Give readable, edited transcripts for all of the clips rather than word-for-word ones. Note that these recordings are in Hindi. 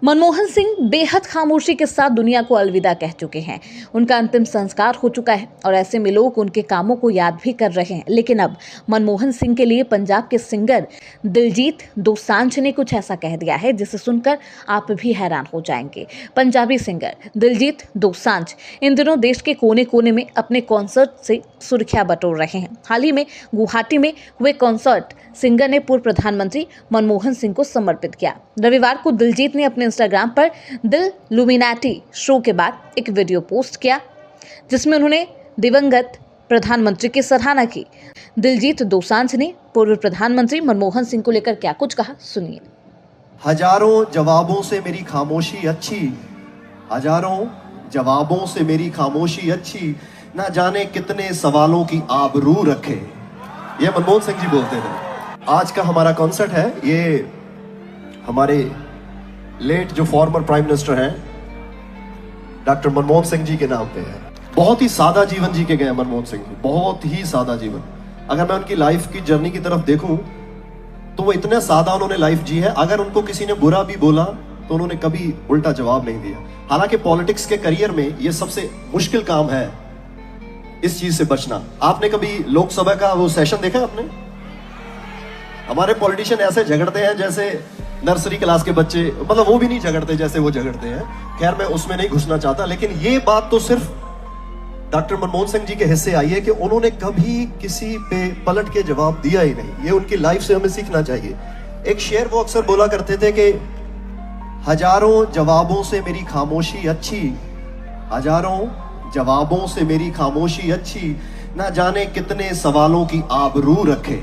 मनमोहन सिंह बेहद खामोशी के साथ दुनिया को अलविदा कह चुके हैं। उनका अंतिम संस्कार हो चुका है और ऐसे में लोग उनके कामों को याद भी कर रहे हैं। लेकिन अब मनमोहन सिंह के लिए पंजाब के सिंगर दिलजीत दोसांझ ने कुछ ऐसा कह दिया है जिसे सुनकर आप भी हैरान हो जाएंगे। पंजाबी सिंगर दिलजीत दोसांझ इन दिनों देश के कोने कोने में अपने कॉन्सर्ट से सुर्खियां बटोर रहे हैं। हाल ही में गुवाहाटी में हुए कॉन्सर्ट सिंगर ने पूर्व प्रधानमंत्री मनमोहन सिंह को समर्पित किया। रविवार को दिलजीत ने अपने इंस्टाग्राम पर दिल लुमिनाटी शो के बाद एक वीडियो पोस्ट किया जिसमें उन्होंने दिवंगत प्रधानमंत्री की सराहना की। दिलजीत दोसांझ ने पूर्व प्रधानमंत्री मनमोहन सिंह को लेकर क्या कुछ कहा, सुनिए। हजारों जवाबों से मेरी खामोशी अच्छी, हजारों जवाबों से मेरी खामोशी अच्छी, ना जाने कितने सवालों की आबरू रखे। ये मनमोहन सिंह जी बोलते थे। आज का हमारा कॉन्सर्ट है, ये हमारे लेट जो फॉर्मर प्राइम मिनिस्टर हैं डॉक्टर मनमोहन सिंह जी के नाम पे है। बहुत ही सादा जीवन जी के गए मनमोहन सिंह जी, बहुत ही सादा जीवन। अगर मैं उनकी लाइफ की जर्नी की तरफ देखूं तो वो इतने सादा उन्होंने लाइफ जी है। अगर उनको किसी ने बुरा भी बोला तो उन्होंने कभी उल्टा जवाब नहीं दिया। हालांकि पॉलिटिक्स के करियर में ये सबसे मुश्किल काम है, इस चीज से बचना। आपने कभी लोकसभा का वो सेशन देखा आपने? हमारे पॉलिटिशियन ऐसे झगड़ते हैं जैसे नर्सरी क्लास के बच्चे, मतलब वो भी नहीं झगड़ते जैसे वो झगड़ते हैं। खैर मैं उसमें नहीं घुसना चाहता, लेकिन ये बात तो सिर्फ डॉक्टर मनमोहन सिंह जी के हिस्से आई है कि उन्होंने कभी किसी पे पलट के जवाब दिया ही नहीं। ये उनकी लाइफ से हमें सीखना चाहिए। एक शेर वो अक्सर बोला करते थे कि हजारों जवाबों से मेरी खामोशी अच्छी, हजारों जवाबों से मेरी खामोशी अच्छी, ना जाने कितने सवालों की आबरू रखे।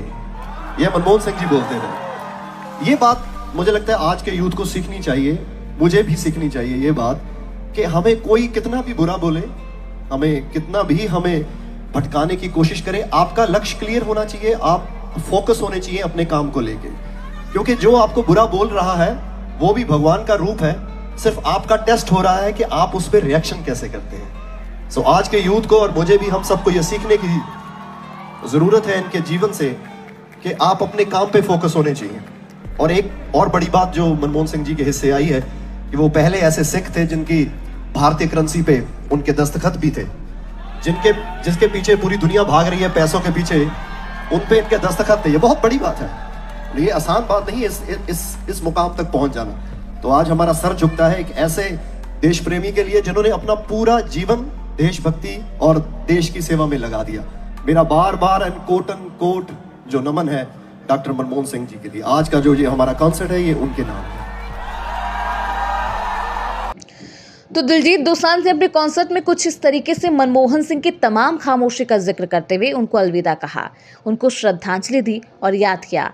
ये मनमोहन सिंह जी बोलते थे। ये बात मुझे लगता है आज के यूथ को सीखनी चाहिए, मुझे भी सीखनी चाहिए ये बात कि हमें कोई कितना भी बुरा बोले, हमें कितना भी हमें भटकाने की कोशिश करे, आपका लक्ष्य क्लियर होना चाहिए, आप फोकस होने चाहिए अपने काम को लेके। क्योंकि जो आपको बुरा बोल रहा है वो भी भगवान का रूप है, सिर्फ आपका टेस्ट हो रहा है कि आप उस पर रिएक्शन कैसे करते हैं। सो आज के यूथ को और मुझे भी, हम सबको ये सीखने की जरूरत है इनके जीवन से कि आप अपने काम पे फोकस होने चाहिए। और एक और बड़ी बात जो मनमोहन सिंह जी के हिस्से आई है कि वो पहले ऐसे सिख थे जिनकी भारतीय करेंसी पे उनके दस्तखत भी थे, जिसके पीछे पूरी दुनिया भाग रही है पैसों के पीछे, उन पे इनके दस्तखत थे। ये बहुत बड़ी बात है, ये आसान बात नहीं है इस मुकाम तक पहुंच जाना। तो आज हमारा सर झुकता है एक ऐसे देश प्रेमी के लिए जिन्होंने अपना पूरा जीवन देशभक्ति और देश की सेवा में लगा दिया। मेरा बार बार कोट जो नमन है डॉक्टर मनमोहन सिंह जी के लिए। आज का जो ये हमारा कॉन्सर्ट है ये उनके नाम है। तो दिलजीत दोसांझ ने अपने कॉन्सर्ट में कुछ इस तरीके से मनमोहन सिंह की तमाम खामोशी का जिक्र करते हुए उनको अलविदा कहा, उनको श्रद्धांजलि दी और याद किया।